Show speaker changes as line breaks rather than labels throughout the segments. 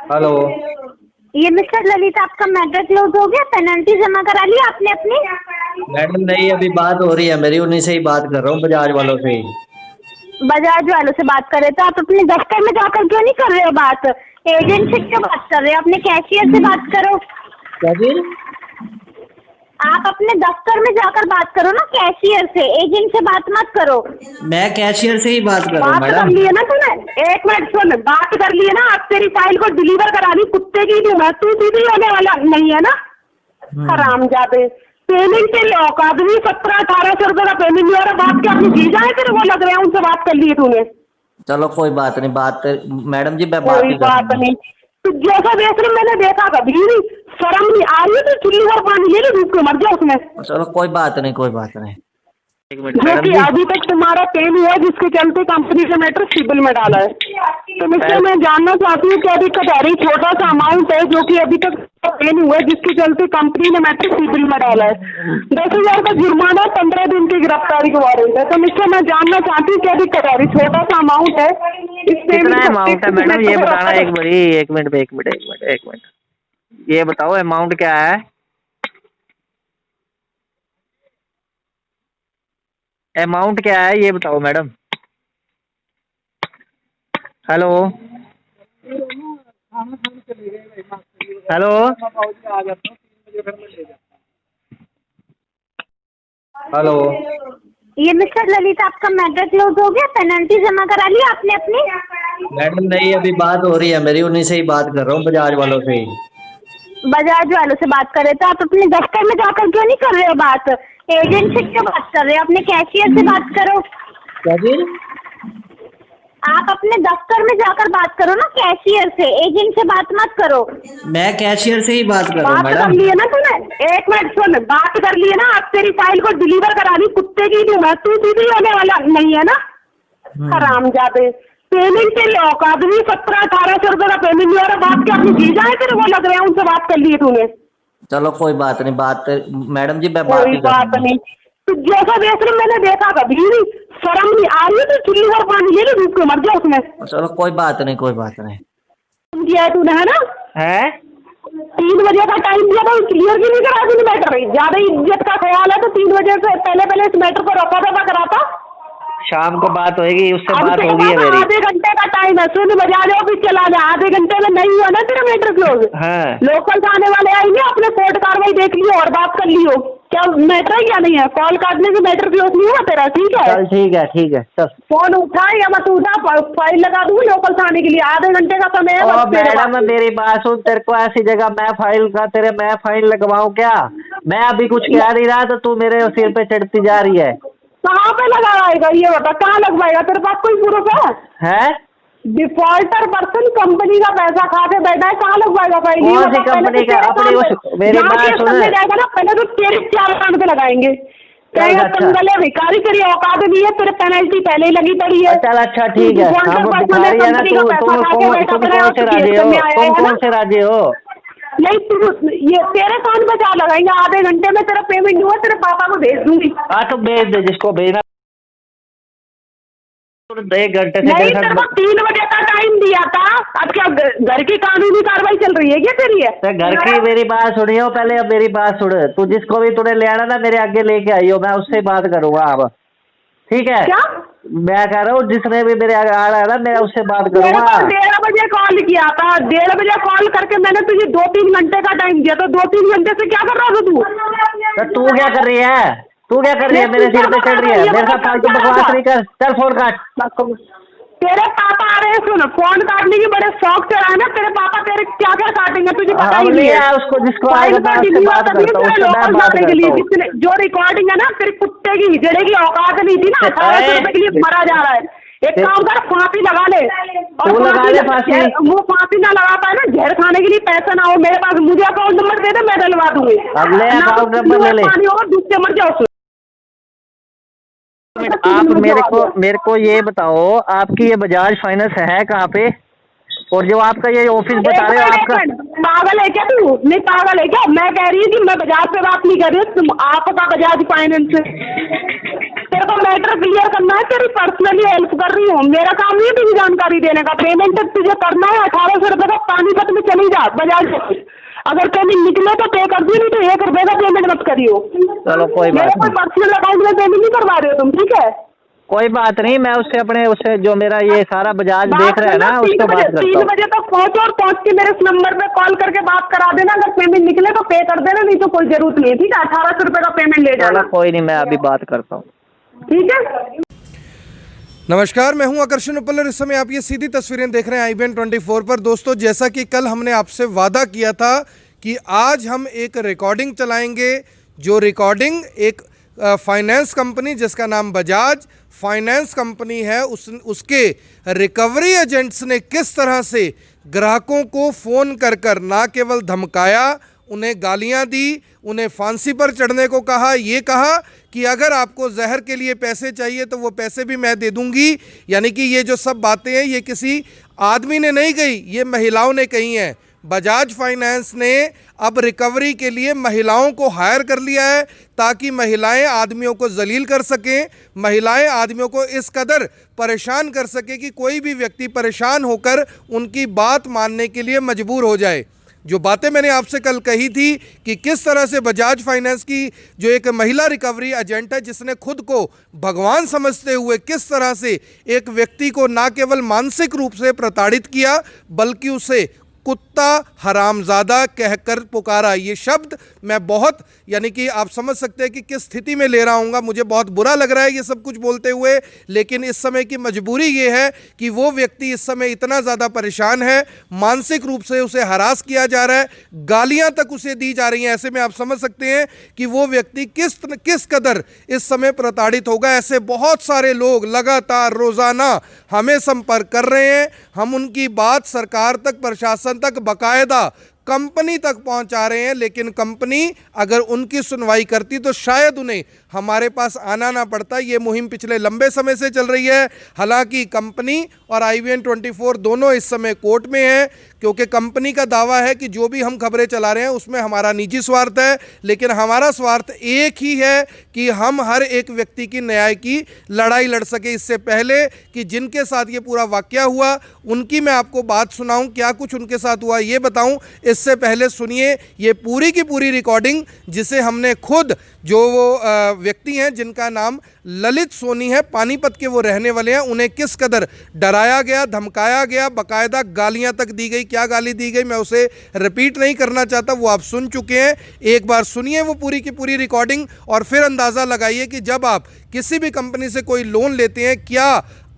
Hello.
ये mister Lalit, आपका matter close हो गया? पेनल्टी जमा करा ली आपने अपनी?
मैडम नहीं, अभी बात हो रही है मेरी, उन्हीं से ही बात कर रहा हूँ, बजाज वालों से ही।
बजाज वालों से बात कर रहे तो आप अपने दफ्तर में जाकर क्यों नहीं कर रहे हो बात? एजेंट से क्यों बात कर रहे हो? अपने कैशियर से बात करो।
क्या जी?
आप अपने दफ्तर में जाकर बात करो ना, कैशियर से। एजेंट से बात मत करो।
मैं कैशियर से ही बात कर रहा हूँ
बात कर
मैडम।
ली है ना तूने? एक मिनट सुन, बात कर ली है ना? अब तेरी फाइल को डिलीवर करानी कुत्ते की दूंगा, तू सीधी होने वाला नहीं है ना?
हम्म।
हरामजादे। पेमेंट के लिए औकात भी 1700-1800 रुपए का पेमेंट नहीं हो रहा। बात क्या अपनी जीजा है तेरे को लग रहा है? उनसे बात कर ली है तूने?
चलो कोई बात नहीं, बात मैडम जी मैं बात
कोई
ही
बात
करूंगा।
नहीं। तू जैसा देख रही मैंने देखा कभी नहीं। शर्म नहीं आ रही है? तो चुल्ली और पानी ले ली, डूब के मर गया उसमें।
चलो कोई बात नहीं, कोई बात नहीं। एक मिनट
जो
मैडम
कि
जी।
अभी तक तुम्हारा पेन हुआ, जिसके चलते कंपनी का मैटर सिविल में डाला है। तो इसलिए
पहले
मैं जानना चाहती हूँ क्या दिक्कत आ रही? छोटा सा अमाउंट है जो कि अभी तक पेन हुआ है, जिसके चलते कंपनी ने मैटर सिविल में डाला है। 10,000 का जुर्माना, 15 दिन की गिरफ्तारी का वारंट है। तो इसलिए मैं जानना चाहती हूँ क्या दिक्कत आ रही? छोटा सा अमाउंट है, इस
कितना
पेमेंट
अमाउंट है
को
मैडम, ये
मैटर को
बताना
रखा।
एक बारी। एक मिनट, एक मिनट, एक मिनट, एक मिनट। ये बताओ अमाउंट क्या है? अमाउंट क्या है ये बताओ मैडम। हेलो। हेलो। हेलो।
ये मिस्टर ललित, आपका मैटर क्लोज हो गया? पेनल्टी जमा करा ली आपने अपनी?
मैडम नहीं, अभी बात हो रही है मेरी, उन्हीं से ही बात कर रहा हूँ, बजाज वालों से ही।
बजाज वालों से बात कर रहे तो आप अपने दफ्तर में जाकर क्यों नहीं कर रहे हो बात? एजेंट से क्यों बात कर रहे हो? अपने कैशियर से बात करो।
क्या जी?
आप अपने दफ्तर में जाकर बात करो ना, कैशियर से। एजेंट से बात मत करो।
मैं कैशियर से ही बात कर रहा हूँ
बात कर
मैडम।
ली है ना तूने? एक मिनट सुन, बात कर ली है ना? अब तेरी फाइल को डिलीवर करानी कुत्ते की दूंगा, तू सीधी होने वाला नहीं है ना?
हम्म।
हरामजादे। पेमेंट के लिए औकात भी 1700-1800 रुपए का पेमेंट नहीं हो रहा। बात क्या अपनी जीजा है तेरे को लग रहा है? उनसे बात कर ली है तूने?
चलो कोई बात नहीं, बात मैडम जी मैं बात
कोई
ही
बात
करूंगा।
नहीं। तू जैसा देख रही मैंने देखा कभी नहीं। शर्म नहीं आ रही है? तो चुल्ली और पानी ले ली, डूब के मर गया उसमें।
चलो कोई बात नहीं, कोई बात नहीं।
किया है तूने, है ना?
है।
3 बजे का टाइम दिया था, क्लियर भी नहीं करा तूने मैटर। ज्यादा इज्जत का ख्याल है तो 3 बजे से पहले पहले इस मैटर को रखा दफा कराता।
शाम को बात होगी, उससे
अब
बात
तेरे
होगी है
पास
मेरी।
आधे घंटे का टाइम है, सुन बजा ले ऑफिस चला जा। आधे घंटे में नहीं हुआ ना तेरा मैटर क्लोज,
हाँ।
लोकल थाने वाले आएंगे, अपने कोर्ट कार्रवाई देख लियो और बात कर लियो। क्या मैटर है क्या नहीं है? कॉल काटने से मैटर क्लोज नहीं हुआ तेरा, ठीक है?
चल ठीक है, ठीक है, चल।
फोन उठा या मत उठा, फाइल लगा दूंगी लोकल थाने के लिए। आधे घंटे का समय है
ओ
बस तेरे
मैडम
पास।
मेरी बात सुन, तेरे को ऐसी जगह मैं फाइल लगवाऊं क्या? मैं अभी कुछ कह नहीं रहा तो तू मेरे सिर पे चढ़ती जा रही है।
कहाँ पे लगाएगा ये बता? कहाँ लगवाएगा? तेरे पास कोई प्रूफ है?
हैं?
डिफॉल्टर पर्सन कंपनी का पैसा खा के बैठा है, कहाँ लगवाएगा फाइल? ये
कौन सी
बता पहले तो
कंपनी का?
तेरे
अपनी
काम
उस
पे
मेरी
जहाँ
बात
केस
सुन।
करने जाएगा ना, पहले तो तेरे 4 पे लगाएंगे।
चल
कहेगा
अच्छा।
कंगले भिखारी, तेरी औकात नहीं है, तेरे पेनल्टी पहले ही लगी पड़ी है।
चल अच्छा
तू
ठीक है,
डिफॉल्टर
हम
पर्सन है,
भिखारी है ना।
कंपनी
तू
का पैसा
तुम
खा के
कौन
बैठा
तुम
पड़ा है
कौन
और
से
तू केस
राज्य हो?
करने आया
तुम
है
कौन
ना?
से राज्य हो?
नहीं तू, ये तेरे कान पे क्या लगाएंगे? आधे घंटे में तेरा पेमेंट हुआ, तेरे पापा को भेज दूंगी।
हाँ तो भेज दे जिसको भेजना। 1 घंटे से
नहीं,
मेरे
तेरे को
साथ
3 बजे का टाइम दिया था। अब क्या घर की कानूनी कार्रवाई चल रही है क्या तेरी? है
तो घर की मेरी बात सुनियो पहले। अब मेरी बात सुन, तू जिसको भी तूने ले आना ना मेरे आगे लेके आइयो, मैं उससे बात करूंगा अब। ठीक है?
क्या?
मैं कह रहा हूँ जिसने भी मेरे आगे आना है ना, मैं उससे बात
मेरे
करूंगा।
को 1:30 बजे कॉल किया था। 1:30 बजे कॉल करके मैंने तुझे 2-3 घंटे का टाइम दिया था। 2-3 घंटे से क्या कर रहा था तू?
तो तू क्या कर रही है? तू क्या कर रही है?
नहीं,
मेरे
तू क्या
सिर पे
कर
चढ़
रहा
रही
था
है?
ये
मेरे
बता,
साथ
कर
फालतू
क्या रहा
बकवास
था?
नहीं कर, चल फोन काट।
तेरे पापा आ रहे हैं, सुन। फोन काटने की बड़े शौक से रहा है ना तेरे पापा। तेरे क्या क्या काटेंगे तुझे पता
अब
ही नहीं
ले
है।
आ उसको, जिसको
फाइल
आएगा
को
मैं उससे
डिलीवर
बात
तभी
करता हूँ,
तेरे
उससे मैं
लोकल
बात
जाने के
करता
लिए,
हूँ।
जितने जो रिकॉर्डिंग है ना तेरे कुत्ते की हिजड़े की औकात नहीं थी ना। 1800 रुपए के लिए मरा जा रहा है। एक काम कर, फांसी लगा ले। और
तू लगा ले फांसी।
वो फांसी ना लगा पाए ना, जहर खाने के लिए पैसा ना हो मेरे पास, मुझे अकाउंट नंबर दे दे, मैं डलवा दूंगी।
अब ले
ना तो
अकाउंट
चुल्लू
नंबर ले
और
ले।
पानी होगा, डूब के मर जाओ उसमें।
आप
सिविल में जो आ गया।
मेरे को ये बताओ, आपकी ये बजाज फाइनेंस है कहाँ पे? और जो आपका ये ऑफिस बता रहे हो
एक
आपका।
मिनट, पागल है क्या तू? नहीं पागल है क्या? मैं कह रही हूँ कि मैं बजाज पे बात नहीं कर रही हूँ, तुम आपका बजाज फाइनेंस से। तेरे को मैटर क्लियर करना है, तेरी पर्सनली हेल्प कर रही हूँ। मेरा काम नहीं है तुझे जानकारी देने का। पेमेंट तुझे करना है 1800 रुपए का, पानीपत में समझा बजाज से। अगर पेमेंट निकले तो पे कर दियो, नहीं तो 1 रुपए का पेमेंट मत करियो।
चलो कोई
मेरे
बात
कोई
नहीं,
पर्सनल अकाउंट में पेमेंट नहीं करवा रहे हो तुम, ठीक है?
कोई बात नहीं, मैं उससे अपने उससे जो मेरा ये सारा बजाज देख रहा है ना उससे बात करता
3
हूँ।
बजे तक पहुंचो और पहुंच के मेरे इस नंबर पे कॉल करके बात करा देना। अगर पेमेंट निकले तो पे कर देना, नहीं तो कोई जरूरत नहीं है, ठीक है? 1800 रुपए का पेमेंट ले
चलो
जाना,
कोई नहीं, मैं अभी बात करता हूँ।
ठीक है?
नमस्कार, मैं हूं आकर्षण उपल और इस समय आप ये सीधी तस्वीरें देख रहे हैं IBN 24 पर। दोस्तों, जैसा कि कल हमने आपसे वादा किया था कि आज हम एक रिकॉर्डिंग चलाएंगे, जो रिकॉर्डिंग एक फाइनेंस कंपनी जिसका नाम बजाज फाइनेंस कंपनी है उसके रिकवरी एजेंट्स ने किस तरह से ग्राहकों को फ़ोन कर कर ना केवल धमकाया, उन्हें गालियां दी, उन्हें फांसी पर चढ़ने को कहा, ये कहा कि अगर आपको जहर के लिए पैसे चाहिए तो वो पैसे भी मैं दे दूंगी। यानी कि ये जो सब बातें हैं ये किसी आदमी ने नहीं कही, ये महिलाओं ने कही हैं। बजाज फाइनेंस ने अब रिकवरी के लिए महिलाओं को हायर कर लिया है ताकि महिलाएं आदमियों को जलील कर सकें, महिलाएं आदमियों को इस कदर परेशान कर सकें कि कोई भी व्यक्ति परेशान होकर उनकी बात मानने के लिए मजबूर हो जाए। जो बातें मैंने आपसे कल कही थी कि किस तरह से बजाज फाइनेंस की जो एक महिला रिकवरी एजेंट है जिसने खुद को भगवान समझते हुए किस तरह से एक व्यक्ति को ना केवल मानसिक रूप से प्रताड़ित किया बल्कि उसे कुत्ता हरामजादा कहकर पुकारा। ये शब्द मैं बहुत, यानी कि आप समझ सकते हैं कि किस स्थिति में ले रहा हूँगा। मुझे बहुत बुरा लग रहा है ये सब कुछ बोलते हुए, लेकिन इस समय की मजबूरी ये है कि वो व्यक्ति इस समय इतना ज़्यादा परेशान है, मानसिक रूप से उसे हरास किया जा रहा है, गालियाँ तक उसे दी जा रही हैं। ऐसे में आप समझ सकते हैं कि वो व्यक्ति किस कदर इस समय प्रताड़ित होगा। ऐसे बहुत सारे लोग लगातार रोज़ाना हमें संपर्क कर रहे हैं। हम उनकी बात सरकार तक, प्रशासन तक, बकायदा कंपनी तक पहुंचा रहे हैं, लेकिन कंपनी अगर उनकी सुनवाई करती तो शायद उन्हें हमारे पास आना ना पड़ता। ये मुहिम पिछले लंबे समय से चल रही है। हालांकि कंपनी और IBN 24 दोनों इस समय कोर्ट में हैं, क्योंकि कंपनी का दावा है कि जो भी हम खबरें चला रहे हैं उसमें हमारा निजी स्वार्थ है, लेकिन हमारा स्वार्थ एक ही है कि हम हर एक व्यक्ति की न्याय की लड़ाई लड़ सके। इससे पहले कि जिनके साथ ये पूरा वाकया हुआ उनकी मैं आपको बात सुनाऊं, क्या कुछ उनके साथ हुआ ये बताऊं, इससे पहले सुनिए ये पूरी की पूरी रिकॉर्डिंग जिसे हमने खुद, जो वो व्यक्ति हैं जिनका नाम ललित सोनी है, पानीपत के वो रहने वाले हैं, उन्हें किस कदर डराया गया, धमकाया गया, बाकायदा गालियां तक दी गई। क्या गाली दी गई मैं उसे रिपीट नहीं करना चाहता, वो आप सुन चुके हैं। एक बार सुनिए वो पूरी की पूरी रिकॉर्डिंग और फिर अंदाज़ा लगाइए कि जब आप किसी भी कंपनी से कोई लोन लेते हैं, क्या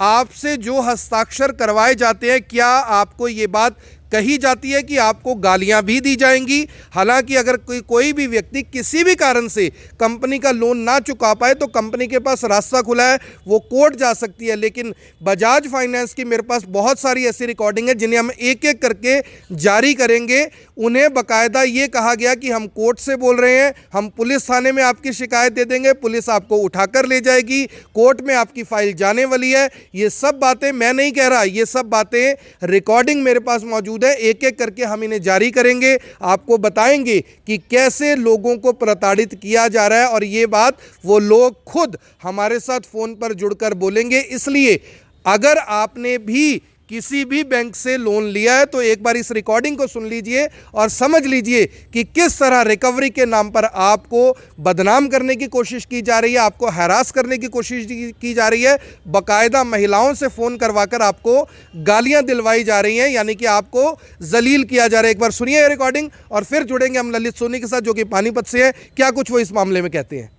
आपसे जो हस्ताक्षर करवाए जाते हैं, क्या आपको ये बात कही जाती है कि आपको गालियां भी दी जाएंगी। हालांकि अगर कोई भी व्यक्ति किसी भी कारण से कंपनी का लोन ना चुका पाए तो कंपनी के पास रास्ता खुला है, वो कोर्ट जा सकती है। लेकिन बजाज फाइनेंस की मेरे पास बहुत सारी ऐसी रिकॉर्डिंग है जिन्हें हम एक एक करके जारी करेंगे। उन्हें बाकायदा ये कहा गया कि हम कोर्ट से बोल रहे हैं, हम पुलिस थाने में आपकी शिकायत दे देंगे, पुलिस आपको उठाकर ले जाएगी, कोर्ट में आपकी फाइल जाने वाली है। ये सब बातें मैं नहीं कह रहा, ये सब बातें रिकॉर्डिंग मेरे पास मौजूद है। एक एक करके हम इन्हें जारी करेंगे, आपको बताएंगे कि कैसे लोगों को प्रताड़ित किया जा रहा है, और ये बात वो लोग खुद हमारे साथ फ़ोन पर जुड़कर बोलेंगे। इसलिए अगर आपने भी किसी भी बैंक से लोन लिया है तो एक बार इस रिकॉर्डिंग को सुन लीजिए और समझ लीजिए कि किस तरह रिकवरी के नाम पर आपको बदनाम करने की कोशिश की जा रही है, आपको हैरास करने की कोशिश की जा रही है, बाकायदा महिलाओं से फ़ोन करवाकर आपको गालियां दिलवाई जा रही हैं, यानी कि आपको जलील किया जा रहा है। एक बार सुनिए ये रिकॉर्डिंग और फिर जुड़ेंगे हम ललित सोनी के साथ, जो कि पानीपत से है। क्या कुछ वो इस मामले में कहते हैं।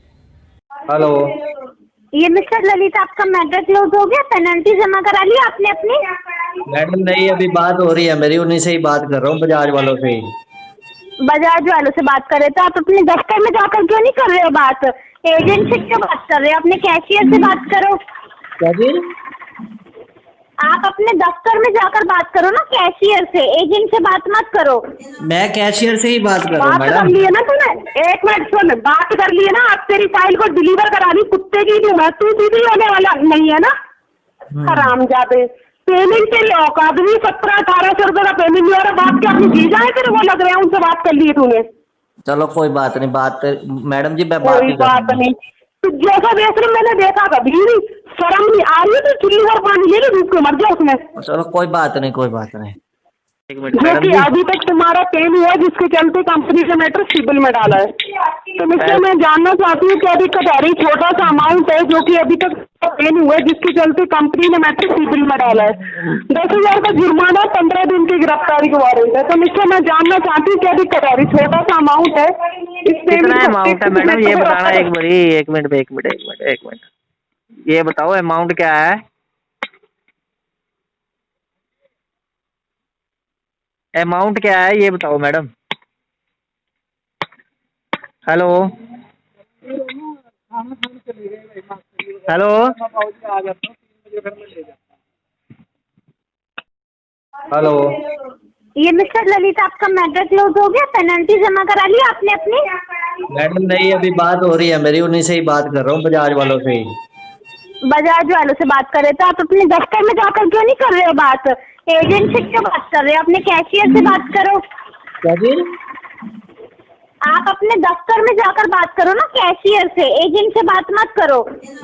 हेलो,
ये मिस्टर ललित, आपका मैटर क्लोज हो गया? पेनल्टी जमा करा ली आपने अपनी?
मैडम नहीं, अभी बात हो रही है मेरी, उन्हीं से ही बात कर रहा हूँ, बजाज वालों से ही।
बजाज वालों से बात कर रहे तो आप अपने दफ्तर में जाकर क्यों नहीं कर रहे हो बात? एजेंट से क्यों बात कर रहे हो? अपने कैशियर से बात करो।
क्या जी?
आप अपने दफ्तर में जाकर बात करो ना, कैशियर से, एजेंट से बात मत करो।
मैं कैशियर से ही बात कर रहा हूँ
बात कर
मैडम।
लिए ना तूने? एक मिनट सुन, बात कर लिए ना? आप तेरी फाइल को डिलीवर करा दी, कुत्ते की दूँ मैं, तू दीदी होने वाला नहीं है ना हरामजादे। पेमेंट तेरी औकात भी 1700-1800 रुपए का पेमेंट नहीं हो रहा, बात क्या अपनी जी जाए तेरे वो लग रहे हैं, उनसे बात कर लिए तूने?
चलो कोई बात नहीं, बात मैडम जी मैं बात
कोई
नहीं
बात
करूँगा।
नहीं। तो जैसा देख रहे मैंने देखा कभी नहीं, शर्म नहीं आ रही है? तो चुल्ली भर पानी ले ली, डूब के मर जाओ उसमें।
चलो कोई बात नहीं, कोई बात नहीं। एक मिनट
जो
मैडम
कि
जी,
अभी तक तुम्हारा पे नहीं हुआ, जिसके चलते कंपनी ने मैटर सिविल में डाला है। तो मुझसे मैं जानना चाहती हूँ क्या दिक्कत आ रही। छोटा सा अमाउंट है जो कि अभी तक पे नहीं हुआ, जिसके चलते कंपनी ने मैटर सिविल में डाला है। 10,000 का जुर्माना, 15 दिन की गिरफ्तारी का वारंट है। तो मुझसे मैं जानना चाहती हूँ क्या दिक्कत आ रही। छोटा सा अमाउंट है,
कितना अमाउंट है मैडम ये बताना। एक मिनट, ये बताओ अमाउंट क्या है? अमाउंट क्या है ये बताओ मैडम। Hello hello hello.
ये मिस्टर ललित, आपका मैटर क्लोज हो गया? पेनल्टी जमा करा ली आपने अपनी?
मैडम नहीं, अभी बात हो रही है मेरी, उन्हीं से ही बात कर रहा हूँ, बजाज वालों से ही।
बजाज वालों से बात कर रहे थे आप? अपने दफ्तर में जाकर क्यों नहीं कर रहे हो बात? एजेंट से क्यों बात कर रहे हो? अपने कैशियर से बात करो।
क्या जी?
आप अपने दफ्तर में जाकर बात करो ना, कैशियर से। एजेंट से बात मत करो।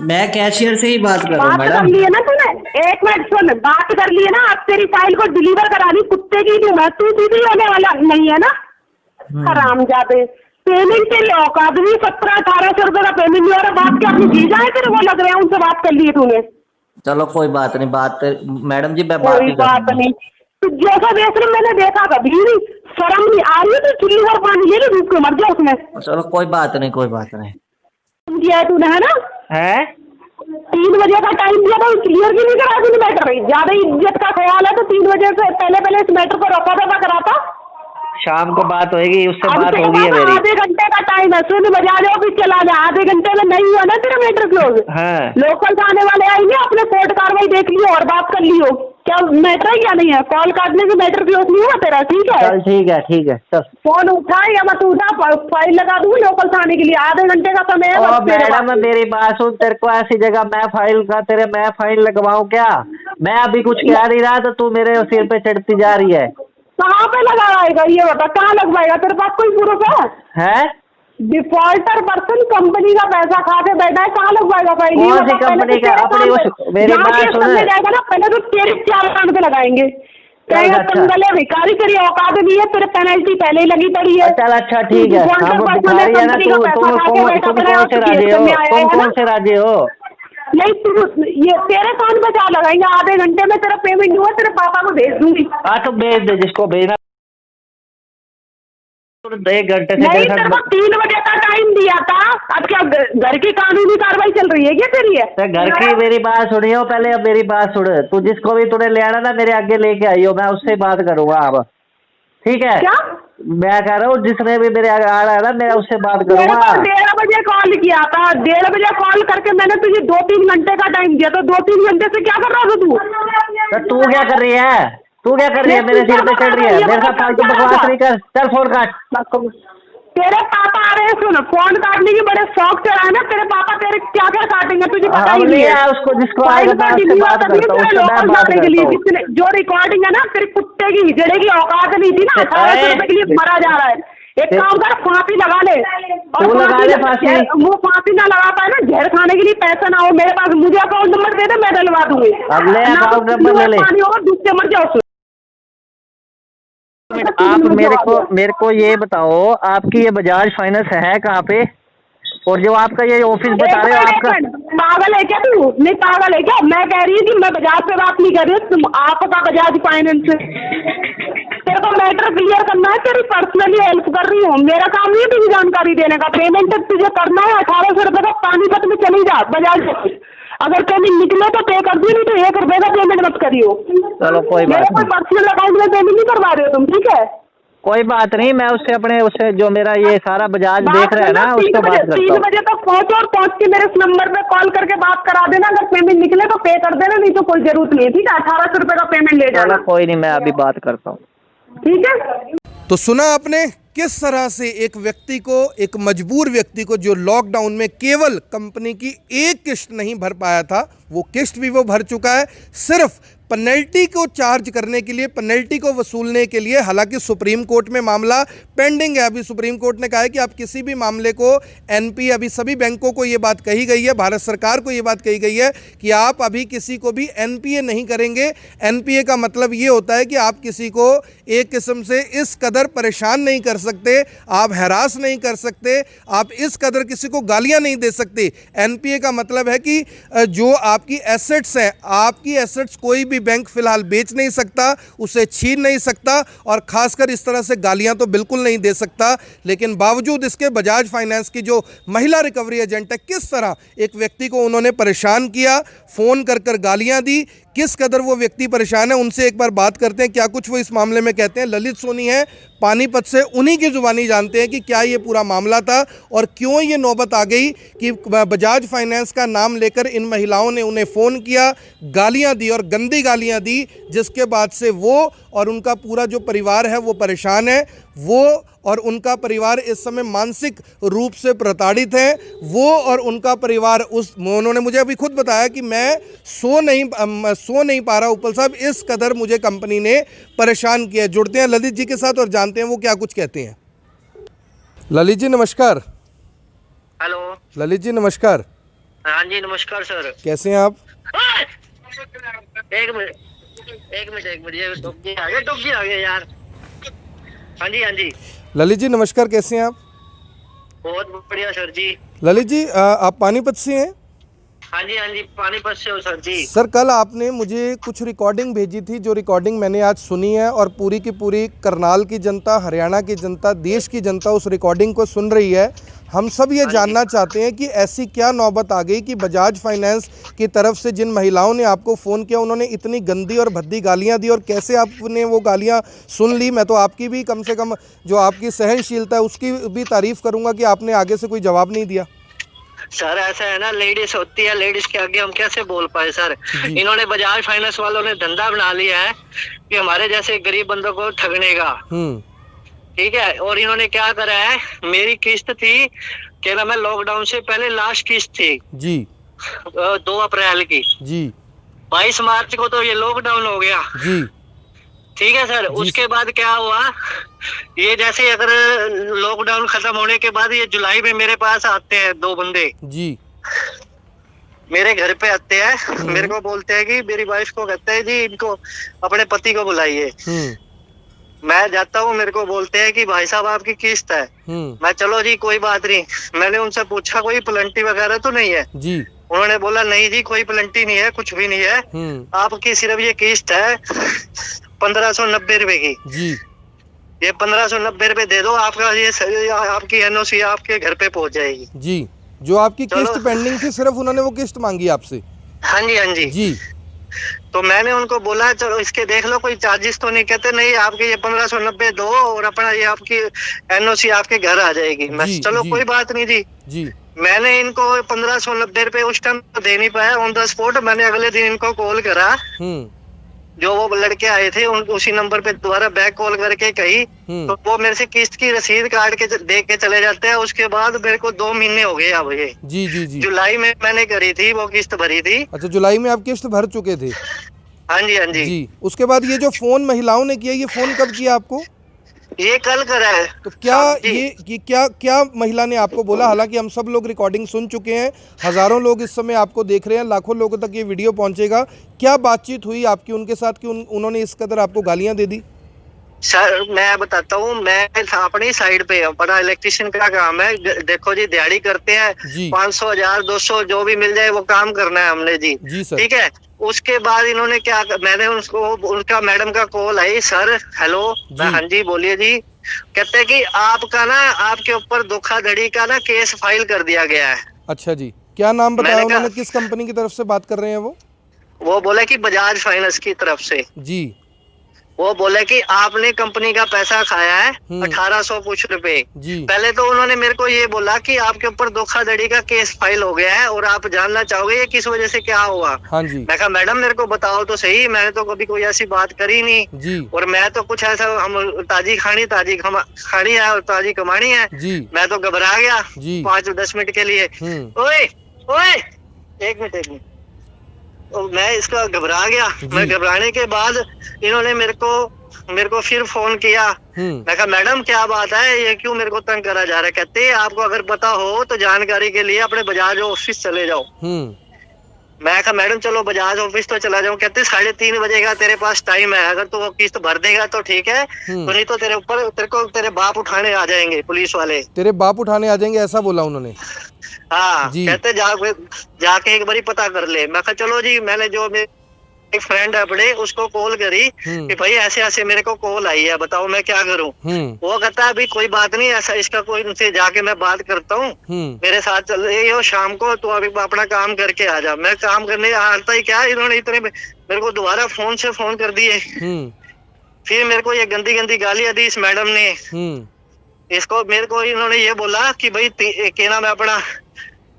मैं कैशियर से ही बात कर रहा हूँ
बात कर
मैडम।
ली है ना तूने? एक मिनट सुन, बात कर ली है ना? अब तेरी फाइल को डिलीवर करानी कुत्ते की नहीं, मैं तू सीधी होने वाला नहीं है ना। हरामजादे, पेमेंट तेरी औकात भी 1700-1800 रुपए का पेमेंट नहीं हो रहा। बात क्या अपनी जीजा है तेरे को लग रहा है? उनसे बात कर ली है तूने?
चलो कोई बात नहीं, बात मैडम जी मैं बात
कोई
नहीं
बात
करूँगा।
नहीं। तू जैसा देख रहे मैंने देखा कभी नहीं। शर्म नहीं आ रही है? तो चुल्ली भर पानी ले ली, डूब के मर जा उसमें।
चलो कोई बात नहीं, कोई बात नहीं।
दिया है तूने, है ना?
है
3 बजे का टाइम दिया था, क्लियर भी नहीं करा तूने मैटर। ज्यादा इज्जत का ख्याल है तो 3 बजे से पहले इस मैटर को रफा दफा कराता।
शाम को बात होगी, उससे
अब
बात
तेरे
होगी है
पास
मेरी।
आधे घंटे का टाइम है, सुन बजा जाओ फिर चला जा। आधे घंटे में नहीं हुआ ना तेरा मैटर क्लोज,
हाँ
लोकल से आने वाले आएंगे, अपने कोर्ट कार्रवाई देख लियो और बात कर लियो। क्या मैटर है क्या नहीं है? कॉल काटने से मैटर क्लोज नहीं हुआ तेरा, ठीक है?
चल ठीक है चल।
फोन उठा या मत उठा, फाइल लगा दूंगी लोकल से आने के लिए। आधे घंटे का समय है
ओ
बस तेरे
मैडम
पास।
मेरी बात सुन, तेरे को ऐसी जगह मैं फाइल लगवाऊं क्या? मैं अभी कुछ कह नहीं रहा तो तू मेरे सिर पे चढ़ती जा रही है।
कहाँ पे लगाएगा ये बता? कहाँ लगवाएगा? तेरे पास कोई प्रूफ है?
हैं?
डिफॉल्टर पर्सन कंपनी का पैसा खा के बैठा है, कहाँ लगवाएगा फाइल? ये
कौन सी
बता, पहले
कंपनी
तो
का?
तेरे
अपनी
सामने-
उस मेरी
जहाँ
बात
केस
सुन।
करने जाएगा ना, पहले तो तेरे 4 कान पे लगाएंगे। तेरे
अच्छा।
पंगले भिखारी, तेरी औकात नहीं है, तेरे पेनल्टी पहले ही लगी पड़ी है।
चल अच्छा ठीक है,
डिफॉल्टर
हम
पर्सन
भिखारी है ना।
कंपनी का
तुम
पैसा खा के बैठा पड़ा है,
कौन से
और
राज्य
केस
हो?
करने आया
तुम
है
कौन
ना?
से राज्य हो?
नहीं तू, ये तेरे कान पे क्या लगाएंगे? आधे घंटे में तेरा पेमेंट हुआ, तेरे पापा को भेज दूंगी।
हाँ तो भेज दे जिसको भेजना। 1 घंटे से
नहीं,
तेरे
तेरे को
साथ
3 बजे का टाइम दिया था। अब क्या घर की कानूनी कार्रवाई चल रही है क्या तेरी? है
तो घर की मेरी बात सुनियो पहले। अब मेरी बात सुन, तू जिसको भी तूने ले आना ना मेरे आगे लेके आई हो, मैं उससे बात करूंगा अब, ठीक है?
क्या?
मैं कह रहा हूँ जिसने भी मेरे आगे आ रहा है ना, मैं उससे बात
मेरे
करूंगा।
को 1:30 बजे कॉल किया था। 1:30 बजे कॉल करके मैंने तुझे 2-3 घंटे का टाइम दिया। तो 2-3 घंटे से क्या कर रहा था तू?
तो तू क्या कर रही है? मेरे सिर पे चढ़ रही है? मेरे साथ फालतू बकवास नहीं कर, चल फोन काट।
तेरे पापा आ रहे हैं, सुन, फोन काटने की बड़े शौक से रहा है ना तेरे पापा। तेरे क्या क्या काटेंगे तुझे पता ही
हम
नहीं
ले
है।
आए उसको, जिसको
फाइल
आएगा मैं
का
उससे
डिलीवर
बात
करनी
करता हूँ,
तेरे
उससे मैं
लोकल
बात
जाने के लिए।
करता हूँ।
जिसने जो रिकॉर्डिंग है ना, तेरे कुत्ते की हिजड़े की औकात नहीं थी ना। 1800 रुपए के लिए मरा जा रहा है। एक काम कर, फांसी लगा ले। और
तू लगा ले फांसी।
वो फांसी ना लगा पाए ना, जहर खाने के लिए पैसा ना हो मेरे पास, मुझे अकाउंट नंबर दे दे, मैं डलवा दूंगी।
अब ले अकाउंट नंबर ले ले।
पानी होगा, दूध से मर जाओ।
आप मेरे को ये बताओ, आपकी ये बजाज फाइनेंस है कहाँ पे? और जो आपका ये ऑफिस बता रहे हो आपका,
पागल है क्या तू? नहीं पागल है क्या? मैं कह रही हूँ कि मैं बजाज से बात नहीं कर रही हूँ, तुम आपका बजाज फाइनेंस से। तेरे को मैटर क्लियर करना है, तेरी पर्सनली हेल्प कर रही हूँ। मेरा काम नहीं है तुझे जानकारी देने का। पेमेंट तुझे करना है 1800 रुपए का। पानीपत में चली जा बजाज से। अगर पेमेंट निकले तो पे कर दियो, नहीं तो 1 रुपए का पेमेंट मत करियो।
चलो कोई बात
मेरे कोई
नहीं,
पर्सनल अकाउंट में पेमेंट नहीं करवा रहे हो तुम, ठीक है?
कोई बात नहीं। मैं उससे जो मेरा ये सारा बजाज देख रहा है ना, उससे बात करता
3
हूँ।
बजे तक पहुंचो और पहुंच के मेरे इस नंबर पे कॉल करके बात करा देना। अगर पेमेंट निकले तो पे कर देना, नहीं तो कोई जरूरत नहीं है, ठीक है? 1800 रुपए का पेमेंट ले जाना,
चलो कोई नहीं, मैं अभी बात करता हूँ।
ठीक है?
तो सुना आपने किस तरह से एक व्यक्ति को, एक मजबूर व्यक्ति को, जो लॉकडाउन में केवल कंपनी की एक किस्त नहीं भर पाया था, वो किस्त भी वो भर चुका है। सिर्फ पेनल्टी को चार्ज करने के लिए, पेनल्टी को वसूलने के लिए, हालांकि सुप्रीम कोर्ट में मामला पेंडिंग है। अभी सुप्रीम कोर्ट ने कहा है कि आप किसी भी मामले को एनपीए, अभी सभी बैंकों को ये बात कही गई है, भारत सरकार को ये बात कही गई है कि आप अभी किसी को भी एनपीए नहीं करेंगे। एनपीए का मतलब ये होता है कि आप किसी को एक किस्म से इस कदर परेशान नहीं कर सकते, आप हैरास नहीं कर सकते, आप इस कदर किसी को गालियां नहीं दे सकते। एनपीए का मतलब है कि जो आपकी एसेट्स हैं, आपकी एसेट्स कोई भी बैंक फिलहाल बेच नहीं सकता, उसे छीन नहीं सकता, और खासकर इस तरह से गालियां तो बिल्कुल नहीं दे सकता। लेकिन बावजूद इसके बजाज फाइनेंस की जो महिला रिकवरी एजेंट है, किस तरह एक व्यक्ति को उन्होंने परेशान किया, फ़ोन कर कर गालियां दी, किस कदर वो व्यक्ति परेशान है, उनसे एक बार बात करते हैं क्या कुछ वो इस मामले में कहते हैं। ललित सोनी है पानीपत से, उन्हीं की जुबानी जानते हैं कि क्या ये पूरा मामला था और क्यों ये नौबत आ गई कि बजाज फाइनेंस का नाम लेकर इन महिलाओं ने उन्हें फ़ोन किया, गालियां दी और गंदी गालियां दी, जिसके बाद से वो और उनका पूरा जो परिवार है वो परेशान है। वो और उनका परिवार इस समय मानसिक रूप से प्रताड़ित है। वो और उनका परिवार उन्होंने मुझे अभी खुद बताया कि मैं सो नहीं पा रहा उपल साहब, इस कदर मुझे कंपनी ने परेशान किया। जुड़ते हैं ललित जी के साथ और जानते हैं वो क्या कुछ कहते हैं। ललित जी नमस्कार।
हेलो।
ललित जी नमस्कार।
हाँ जी नमस्कार सर।
कैसे हैं आप?
एक मिनट ये डॉगी आ गए यार। हाँ जी।
ललित जी नमस्कार, कैसे हैं आप?
बहुत बढ़िया सर जी।
ललित जी आप पानीपत से हैं?
हाँ जी पानीपत से हो सर जी।
सर कल आपने मुझे कुछ रिकॉर्डिंग भेजी थी, जो रिकॉर्डिंग मैंने आज सुनी है और पूरी की पूरी करनाल की जनता, हरियाणा की जनता, देश की जनता उस रिकॉर्डिंग को सुन रही है। हम सब ये जानना चाहते हैं कि ऐसी क्या नौबत आ गई कि बजाज फाइनेंस की तरफ से जिन महिलाओं ने आपको फ़ोन किया उन्होंने इतनी गंदी और भद्दी गालियां दी, और कैसे आपने वो गालियां सुन ली। मैं तो आपकी भी कम से कम जो आपकी सहनशीलता है उसकी भी तारीफ़ करूंगा कि आपने आगे से कोई जवाब नहीं दिया।
सर ऐसा है ना, लेडीज होती है, लेडीज के आगे हम कैसे बोल पाए सर। इन्होंने बजाज फाइनेंस वालों ने धंधा बना लिया है कि हमारे जैसे गरीब बंदों को ठगने का। ठीक है, और इन्होंने क्या करा है, मेरी किस्त थी क्या नाम है, लॉकडाउन से पहले लास्ट किस्त थी
जी
2 अप्रैल की
जी।
22 मार्च को तो ये लॉकडाउन हो गया
जी
ठीक है सर। उसके बाद क्या हुआ, ये जैसे अगर लॉकडाउन खत्म होने के बाद ये जुलाई में मेरे पास आते हैं 2 बंदे
जी,
मेरे घर पे आते हैं। मेरे को बोलते हैं कि मेरी वाइफ को कहते हैं जी इनको अपने पति को बुलाइए। मैं जाता हूँ, मेरे को बोलते हैं कि भाई साहब आपकी किस्त है। मैं चलो जी कोई बात नहीं। मैंने उनसे पूछा कोई प्लेंटी वगैरह तो नहीं है
जी।
उन्होंने बोला नहीं जी कोई प्लेंटी नहीं है, कुछ भी नहीं है, आपकी सिर्फ ये किस्त है 1590 रुपए की
जी।
ये 1590 रुपए दे दो, आपका ये आपकी एनओसी आपके घर पे पहुंच जाएगी
जी। जो आपकी किस्त पेंडिंग थी सिर्फ उन्होंने वो किस्त मांगी आपसे?
हाँ जी
जी।
तो मैंने उनको बोला चलो इसके देख लो कोई चार्जेस तो नहीं। कहते नहीं आपके ये 1590 दो और अपना ये आपकी एनओसी आपके घर आ जाएगी। मैं चलो कोई बात नहीं जी। मैंने इनको 1590 रुपए उस टाइम दे नहीं पाया, ऑन द स्पॉट मैंने अगले दिन इनको कॉल करा। जो वो लड़के आए थे उसी नंबर पे दोबारा बैक कॉल करके कही तो वो मेरे से किस्त की रसीद काट के दे के चले जाते हैं। उसके बाद मेरे को 2 महीने हो गए अब ये। जी। जुलाई में मैंने करी थी वो किस्त भरी थी।
अच्छा, जुलाई में आप किस्त भर चुके थे?
हाँ जी।
उसके बाद ये जो फोन महिलाओं ने किया, ये फोन कब किया आपको?
ये कल करा है।
तो क्या ये क्या महिला ने आपको बोला? हालांकि हम सब लोग रिकॉर्डिंग सुन चुके हैं, हजारों लोग इस समय आपको देख रहे हैं, लाखों लोगों तक ये वीडियो पहुंचेगा। क्या बातचीत हुई आपकी उनके साथ कि उन्होंने इस कदर आपको गालियां दे दी?
सर मैं बताता हूँ, मैं अपनी साइड पे हूँ, बड़ा इलेक्ट्रिशियन का काम है। देखो जी दिहाड़ी करते हैं, 500 1000 200 जो भी मिल जाए वो काम करना है हमने जी सर। ठीक है, उसके बाद इन्होंने क्या, मैंने उनका मैडम का कॉल आई, सर हेलो, हाँ जी बोलिए जी। कहते हैं कि आपका ना आपके ऊपर धोखाधड़ी का ना केस फाइल कर दिया गया है।
अच्छा जी, क्या नाम बताया उन्होंने? किस कंपनी की तरफ से बात कर रहे हैं वो
बोले कि बजाज फाइनेंस की तरफ से
जी।
वो बोले कि आपने कंपनी का पैसा खाया है 1800 कुछ रुपए। पहले तो उन्होंने मेरे को ये बोला कि आपके ऊपर धोखाधड़ी का केस फाइल हो गया है और आप जानना चाहोगे ये किस वजह से क्या हुआ।
हाँ जी।
मैं कहा मैडम मेरे को बताओ तो सही, मैंने तो कभी कोई ऐसी बात करी नहीं
जी। और
मैं तो कुछ ऐसा, हम ताजी खानी है और ताजी कमानी है जी। मैं तो घबरा गया 5-10 मिनट के लिए। ओए एक मिनट मैं इसका घबरा गया। मैं घबराने के बाद इन्होंने मेरे को फिर फोन किया। मैं कहा मैडम क्या बात है, ये क्यों मेरे को तंग करा जा रहा है। कहते आपको अगर पता हो तो जानकारी के लिए अपने बजाज ऑफिस चले जाओ। मैं कहा मैडम चलो बजाज ऑफिस तो चला जाऊं। कहते 3:30 बजे का तेरे पास टाइम है, अगर तू वो किस्त भर देगा तो ठीक है, तो नहीं तो तेरे बाप उठाने आ जाएंगे पुलिस वाले।
तेरे बाप उठाने आ जाएंगे ऐसा बोला उन्होंने?
हाँ कहते जाके एक बारी पता कर ले। मैं कहा चलो जी। मैंने जो एक फ्रेंड है अपने उसको कॉल करी कि भाई ऐसे ऐसे मेरे को कॉल आई है, बताओ मैं क्या करूं। वो कहता है अभी कोई बात नहीं, ऐसा इसका कोई उनसे जाके मैं बात करता हूँ, मेरे साथ चल रही हो शाम को, तो अभी अपना काम करके आ जा। मैं काम करने आता ही क्या, इन्होंने इतने मेरे को दोबारा फोन से फोन कर दिए। फिर मेरे को ये गंदी गंदी गालियां दी इस मैडम ने। इसको मेरे को इन्होंने ये बोला कि भाई क्या नाम है अपना,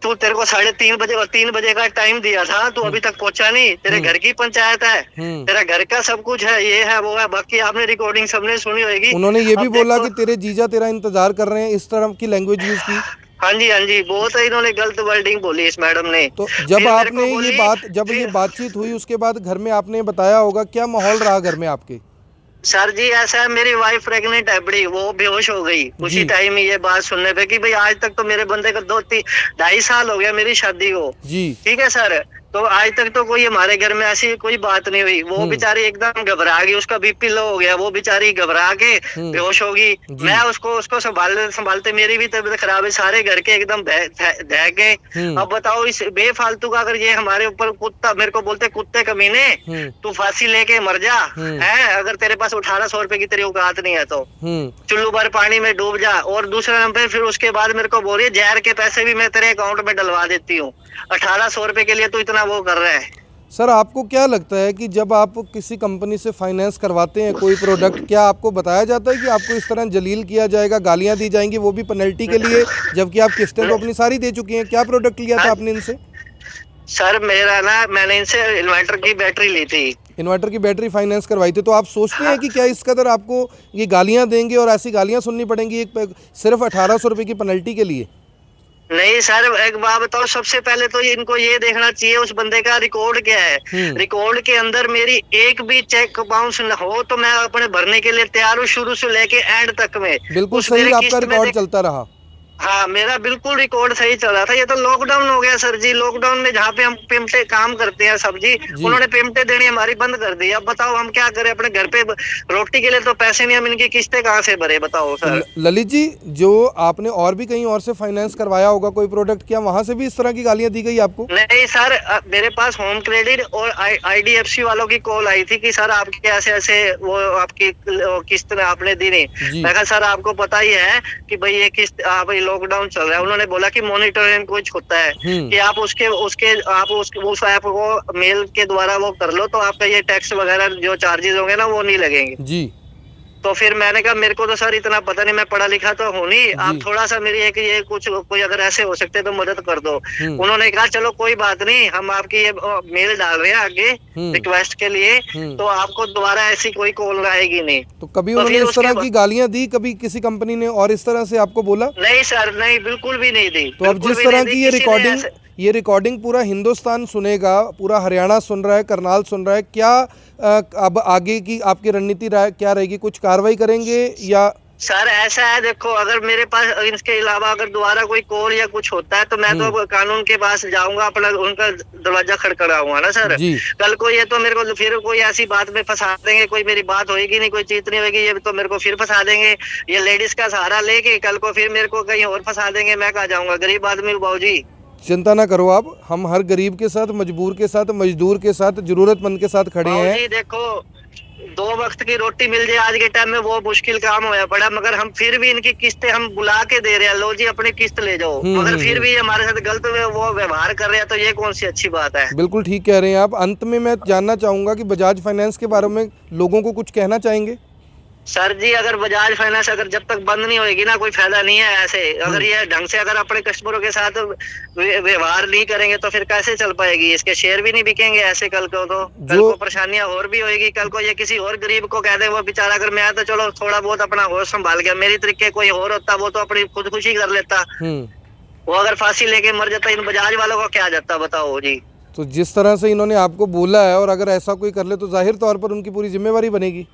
तू तेरे को 3:30 बजे और 3 बजे का टाइम दिया था, तू अभी तक पहुंचा नहीं, तेरे घर की पंचायत है, तेरा घर का सब कुछ है, ये है वो है। बाकी आपने रिकॉर्डिंग सबने सुनी होगी।
उन्होंने ये भी बोला कि तेरे जीजा तेरा इंतजार कर रहे हैं, इस तरह की लैंग्वेज यूज की।
हाँ जी बहुत इन्होंने गलत वर्डिंग बोली इस मैडम ने।
तो जब आपने ये बातचीत हुई उसके बाद घर में आपने बताया होगा, क्या माहौल रहा घर में आपके?
सर जी ऐसा है, मेरी वाइफ प्रेग्नेंट है बड़ी, वो बेहोश हो गई उसी टाइम ही ये बात सुनने पे कि भाई आज तक तो मेरे बंदे को 2-2.5 साल हो गया मेरी शादी को जी। ठीक है सर, तो आज तक तो कोई हमारे घर में ऐसी कोई बात नहीं हुई। वो बेचारी एकदम घबरा गई, उसका बीपी लो हो गया, वो बेचारी घबरा के बेहोश होगी। मैं उसको संभालते मेरी भी तबीयत खराब है, सारे घर के एकदम दह गए। अब बताओ इस बेफालतू का अगर ये हमारे ऊपर कुत्ता, मेरे को बोलते कुत्ते कमीने तू फांसी लेके मर जा है, अगर तेरे पास 1800 रुपए की तेरी औकात नहीं है तो चुल्लू भर पानी में डूब जा। और दूसरा नंबर फिर उसके बाद मेरे को बोल रही है जहर के पैसे भी मैं तेरे अकाउंट में डलवा देती हूँ, 1800 रुपए के लिए तू इतना वो कर रहा है।
सर आपको क्या लगता है कि जब आप किसी कंपनी से फाइनेंस करवाते हैं कोई प्रोडक्ट, क्या आपको बताया जाता है कि आपको इस तरह जलील किया जाएगा, गालियां दी जाएंगी, वो भी पेनल्टी के लिए, जबकि आप किस्तें तो अपनी सारी दे चुकी हैं? क्या प्रोडक्ट लिया था आपने इनसे?
सर मैंने इनसे इन्वर्टर की बैटरी ली थी।
इन्वर्टर की बैटरी फाइनेंस करवाई थी, तो आप सोचते हैं कि क्या इस कदर आपको ये गालियां देंगे और ऐसी गालियां सुननी पड़ेंगी सिर्फ 1800 रुपए की पेनल्टी के लिए?
नहीं सर एक बात बताओ, सबसे पहले तो इनको ये देखना चाहिए उस बंदे का रिकॉर्ड क्या है। रिकॉर्ड के अंदर मेरी एक भी चेक बाउंस न हो तो मैं अपने भरने के लिए तैयार हूँ, शुरू से लेके एंड तक में।
बिल्कुल सही आपका रिकॉर्ड चलता रहा।
हाँ मेरा बिल्कुल रिकॉर्ड सही चल रहा था। ये तो लॉकडाउन हो गया सर जी, लॉकडाउन में जहाँ पे हम पेमटे काम करते हैं सब्जी, उन्होंने पेमटे देनी हमारी बंद कर दी। अब बताओ हम क्या करें, अपने घर पे रोटी के लिए तो पैसे नहीं, हम इनकी किस्तें कहाँ से भरे बताओ सर।
ललित जी, जो आपने और भी कहीं और से फाइनेंस करवाया होगा कोई प्रोडक्ट, क्या वहाँ से भी इस तरह की गालियाँ दी गई आपको?
नहीं सर, मेरे पास होम क्रेडिट और IDFC वालों की कॉल आई थी कि सर आपके ऐसे ऐसे वो आपकी किस्त आपने दी नहीं। मैं कहा सर आपको पता ही है कि भाई ये किस्त आप लॉकडाउन चल रहा है। उन्होंने बोला कि मॉनिटरिंग कुछ होता है कि आप उस ऐप को मेल के द्वारा वो कर लो तो आपका ये टैक्स वगैरह जो चार्जेस होंगे ना वो नहीं लगेंगे जी। तो फिर मैंने कहा मेरे को तो सर इतना पता नहीं, मैं पढ़ा लिखा तो हूँ नहीं, आप थोड़ा सा मेरी एक ये कुछ कोई अगर ऐसे हो सकते तो मदद कर दो। उन्होंने कहा चलो कोई बात नहीं, हम आपकी ये मेल डाल रहे हैं आगे रिक्वेस्ट के लिए, तो आपको दोबारा ऐसी कोई कॉल आएगी नहीं।
तो कभी उन्होंने इस तरह की गालियां दी कभी किसी कंपनी ने और इस तरह से आपको बोला?
नहीं सर, नहीं बिल्कुल भी नहीं दी।
तो अब जिस तरह की ये रिकॉर्डिंग पूरा हिंदुस्तान सुनेगा, पूरा हरियाणा सुन रहा है, करनाल सुन रहा है, क्या अब आगे की आपकी रणनीति क्या रहेगी? कुछ कार्रवाई करेंगे या?
सर ऐसा है देखो, अगर मेरे पास इसके अलावा अगर दोबारा कोई कॉल या कुछ होता है तो मैं तो कानून के पास जाऊंगा, अपना उनका दरवाजा खड़खड़ाऊंगा ना सर। कल को ये तो मेरे को फिर कोई ऐसी बात में फंसा देंगे, कोई मेरी बात होगी नहीं, कोई चीज नहीं होगी, ये तो मेरे को फिर फंसा देंगे। ये लेडीज का सहारा लेके कल को फिर मेरे को कहीं और फंसा देंगे, मैं कहाँ जाऊंगा? गरीब आदमी बाबू जी।
चिंता ना करो आप, हम हर गरीब के साथ, मजबूर के साथ, मजदूर के साथ, जरूरतमंद के साथ खड़े हैं।
देखो 2 वक्त की रोटी मिल जाए आज के टाइम में वो मुश्किल काम होया पड़ा, मगर हम फिर भी इनकी किस्तें हम बुला के दे रहे हैं, लो जी अपनी किस्त ले जाओ, मगर फिर भी हमारे साथ गलत वो व्यवहार कर रहे हैं, तो ये कौन सी अच्छी बात है?
बिल्कुल ठीक कह रहे हैं आप। अंत में मैं जानना चाहूंगा कि बजाज फाइनेंस के बारे में लोगों को कुछ कहना चाहेंगे?
सर जी अगर बजाज फाइनेंस अगर जब तक बंद नहीं होगी ना कोई फायदा नहीं है ऐसे। अगर ये ढंग से अगर अपने कस्टमरों के साथ व्यवहार नहीं करेंगे तो फिर कैसे चल पाएगी? इसके शेयर भी नहीं बिकेंगे ऐसे। कल को तो कल को परेशानियां और भी होगी। कल को ये किसी और गरीब को कह दे, वो बेचारा अगर मैं तो चलो थोड़ा बहुत अपना होश संभाल गया, मेरी तरीके कोई और होता वो तो अपनी खुदकुशी कर लेता। वो अगर फांसी लेके मर जाता, इन बजाज वालों को क्या जाता बताओ जी।
तो जिस तरह से इन्होंने आपको बोला है, और अगर ऐसा कोई कर ले तो जाहिर तौर पर उनकी पूरी जिम्मेवारी बनेगी।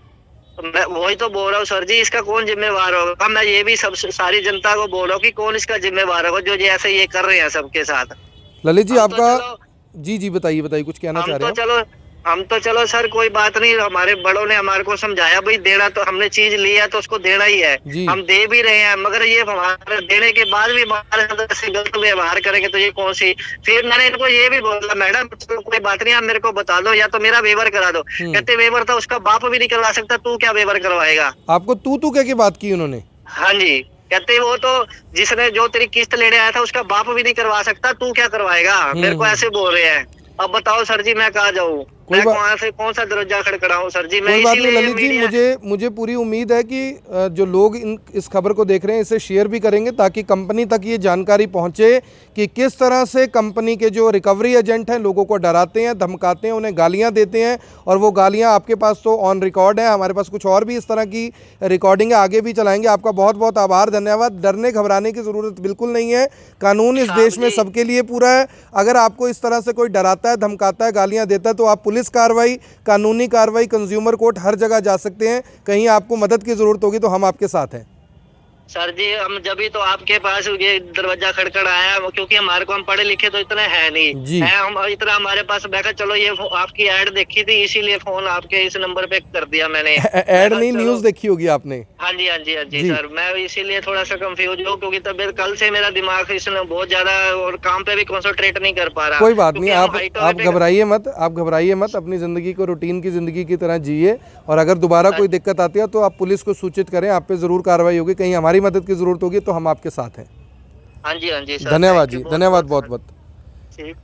मैं वही तो बोल रहा हूँ सर जी, इसका कौन जिम्मेवार होगा? मैं ये भी सब सारी जनता को बोल रहा हूँ कि कौन इसका जिम्मेवार होगा जो ऐसे ये कर रहे हैं सबके साथ।
ललित जी आपका
तो
जी बताइए कुछ कहना चाह रहे हैं?
हम तो चलो सर कोई बात नहीं, हमारे बड़ों ने हमारे को समझाया भाई देना तो हमने चीज लिया तो उसको देना ही है, हम दे भी रहे हैं, मगर ये हमारे देने के बाद भी हमारे साथ ऐसे गलत व्यवहार करेंगे तो ये कौन सी। फिर मैंने इनको ये भी बोला मैडम तो कोई बात नहीं, आप मेरे को बता दो या तो मेरा वेवर करा दो। कहते वेवर तो उसका बाप भी नहीं करवा सकता, तू क्या वेवर करवाएगा?
आपको तू कह के बात की उन्होंने?
हाँ जी, कहते वो तो जिसने जो तेरी किस्त लेने आया था उसका बाप भी नहीं करवा सकता, तू क्या करवाएगा? मेरे को ऐसे बोल रहे हैं। अब बताओ सर जी मैं कहाँ जाऊँ, मैं कहाँ से कौन सा दरवाजा खड़खड़ाऊं सर जी? मैं
कोई बात नहीं
इसीलिए
ललित जी, मुझे पूरी उम्मीद है कि जो लोग इस खबर को देख रहे हैं इसे शेयर भी करेंगे ताकि कंपनी तक ये जानकारी पहुंचे कि किस तरह से कंपनी के जो रिकवरी एजेंट हैं लोगों को डराते हैं, धमकाते हैं, उन्हें गालियां देते हैं, और वो गालियां आपके पास तो ऑन रिकॉर्ड है, हमारे पास कुछ और भी इस तरह की रिकॉर्डिंग है, आगे भी चलाएंगे। आपका बहुत बहुत आभार, धन्यवाद। डरने घबराने की ज़रूरत बिल्कुल नहीं है, कानून इस देश में सबके लिए पूरा है। अगर आपको इस तरह से कोई डराता है, धमकाता है, गालियाँ देता है तो आप पुलिस कार्रवाई, कानूनी कार्रवाई, कंज्यूमर कोर्ट हर जगह जा सकते हैं। कहीं आपको मदद की ज़रूरत होगी तो हम आपके साथ हैं।
सर जी हम जब भी तो आपके पास ये दरवाजा खड़खड़ाया क्योंकि हमारे को हम पढ़े लिखे तो इतने है नहीं है, हम इतना हमारे पास बैठा चलो ये आपकी ऐड देखी थी इसीलिए फोन आपके इस नंबर पे कर दिया मैंने।
ऐड नहीं न्यूज़ देखी होगी आपने?
हाँ जी सर, मैं इसीलिए थोड़ा सा कंफ्यूज हूँ क्योंकि तबीयत कल से मेरा दिमाग इसने बहुत ज्यादा और काम पे भी कंसंट्रेट नहीं कर पा रहा।
कोई बात नहीं, आप घबराइए मत, अपनी जिंदगी को रूटीन की जिंदगी की तरह जिए, और अगर दोबारा कोई दिक्कत आती है तो आप पुलिस को सूचित करें, आप पे जरूर कार्रवाई होगी। कहीं हमारी मदद की जरूरत होगी तो हम आपके साथ हैं।
हाँ जी सर,
धन्यवाद जी, धन्यवाद बहुत बहुत।
ठीक।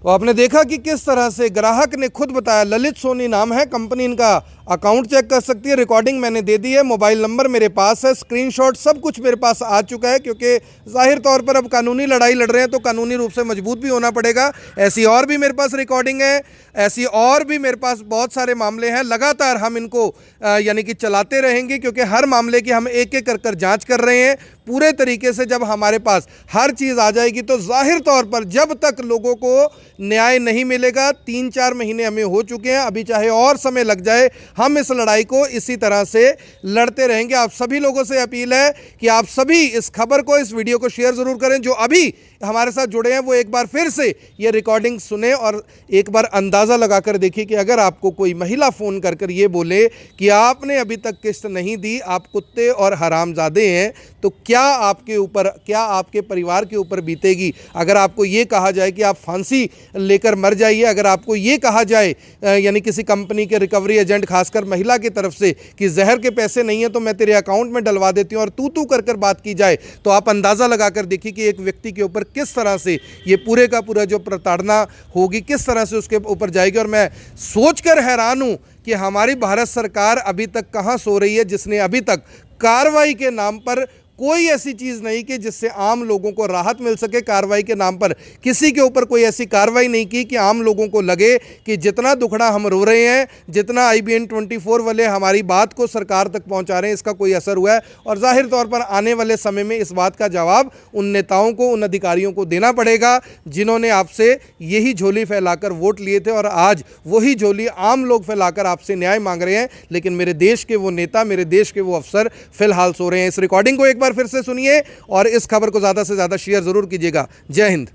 तो आपने देखा कि किस तरह से ग्राहक ने खुद बताया, ललित सोनी नाम है, कंपनी इनका अकाउंट चेक कर सकती है, रिकॉर्डिंग मैंने दे दी है, मोबाइल नंबर मेरे पास है, स्क्रीनशॉट सब कुछ मेरे पास आ चुका है, क्योंकि जाहिर तौर पर अब कानूनी लड़ाई लड़ रहे हैं तो कानूनी रूप से मजबूत भी होना पड़ेगा। ऐसी और भी मेरे पास रिकॉर्डिंग है, ऐसी और भी मेरे पास बहुत सारे मामले हैं, लगातार हम इनको यानी कि चलाते रहेंगे क्योंकि हर मामले की हम एक एक कर जाँच कर रहे हैं पूरे तरीके से। जब हमारे पास हर चीज़ आ जाएगी तो जाहिर तौर पर जब तक लोगों को न्याय नहीं मिलेगा, 3-4 महीने हमें हो चुके हैं, अभी चाहे और समय लग जाए, हम इस लड़ाई को इसी तरह से लड़ते रहेंगे। आप सभी लोगों से अपील है कि आप सभी इस खबर को, इस वीडियो को शेयर ज़रूर करें। जो अभी हमारे साथ जुड़े हैं वो एक बार फिर से ये रिकॉर्डिंग सुने और एक बार अंदाज़ा लगाकर देखिए कि अगर आपको कोई महिला फ़ोन कर ये बोले कि आपने अभी तक किस्त नहीं दी, आप कुत्ते और हरामजादे हैं, तो क्या आपके ऊपर, क्या आपके परिवार के ऊपर बीतेगी। अगर आपको ये कहा जाए कि आप फांसी लेकर मर जाइए, अगर आपको ये कहा जाए यानी किसी कंपनी के रिकवरी एजेंट खासकर महिला की तरफ से कि जहर के पैसे नहीं है तो मैं तेरे अकाउंट में डलवा देती हूँ, और तू कर बात की जाए, तो आप अंदाज़ा लगाकर देखिए कि एक व्यक्ति के ऊपर किस तरह से ये पूरे का पूरा जो प्रताड़ना होगी किस तरह से उसके ऊपर जाएगी। और मैं सोचकर हैरान हूँ कि हमारी भारत सरकार अभी तक कहाँ सो रही है, जिसने अभी तक कार्रवाई के नाम पर कोई ऐसी चीज़ नहीं की जिससे आम लोगों को राहत मिल सके। कार्रवाई के नाम पर किसी के ऊपर कोई ऐसी कार्रवाई नहीं की कि आम लोगों को लगे कि जितना दुखड़ा हम रो रहे हैं, जितना IBN 24 वाले हमारी बात को सरकार तक पहुंचा रहे हैं, इसका कोई असर हुआ है। और जाहिर तौर पर आने वाले समय में इस बात का जवाब उन नेताओं को, उन अधिकारियों को देना पड़ेगा जिन्होंने आपसे यही झोली फैलाकर वोट लिए थे, और आज वही झोली आम लोग फैलाकर आपसे न्याय मांग रहे हैं। लेकिन मेरे देश के वो नेता, मेरे देश के वो अफसर फिलहाल सो रहे हैं। इस रिकॉर्डिंग को एक फिर से सुनिए और इस खबर को ज्यादा से ज्यादा शेयर जरूर कीजिएगा। जय हिंद।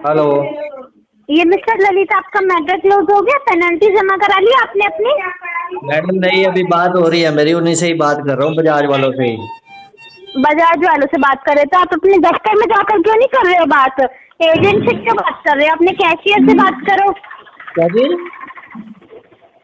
हेलो,
ये मिस्टर ललित आपका मैटर क्लोज हो गया, पेनल्टी जमा करा ली आपने अपनी?
मैडम नहीं, अभी बात हो रही है मेरी, उन्हीं से ही बात कर रहा हूँ, बजाज वालों से ही।
बजाज वालों से बात कर रहे थे आप? अपने दफ्तर में जाकर क्यों नहीं कर रहे हो बात? एजेंट से क्यों बात कर रहे हो? अपने कैशियर से बात करो।
क्या जी?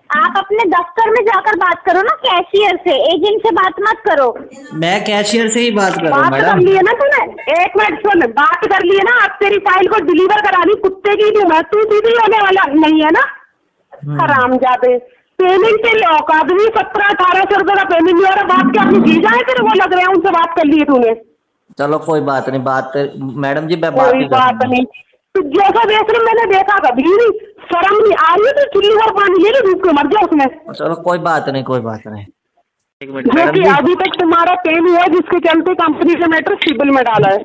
आप अपने दफ्तर में जाकर बात करो ना, कैशियर से, एजेंट से बात मत करो।
मैं कैशियर से ही बात कर रहा हूँ
बात कर
मैडम।
लिए ना तूने, एक मिनट सुन, बात कर लिए ना, आप तेरी फाइल को डिलीवर करा दी, कुत्ते की दूँ मैं, तू दीदी होने वाला नहीं है ना, हरामजादे। पेमेंट के लिए औकात भी 1700-1800 रुपए का पेमेंट नहीं हो रहा, बात क्या अपनी जी जाए तेरे वो लग रहे हैं, उनसे बात कर लिए तूने।
चलो कोई बात नहीं, बात मैडम जी मैं
कोई बात नहीं, तो जैसा देख रहे मैंने देखा कभी नहीं, शर्म नहीं आ रही तो चुल्ली और पानी ले लो, डूब के मर जाओ उसमें।
चलो कोई बात नहीं, कोई बात नहीं। एक मिनट
जो
मैडम
कि
जी,
अभी तक तुम्हारा पेन हुआ जिसके चलते कंपनी से मैटर सिविल में डाला है।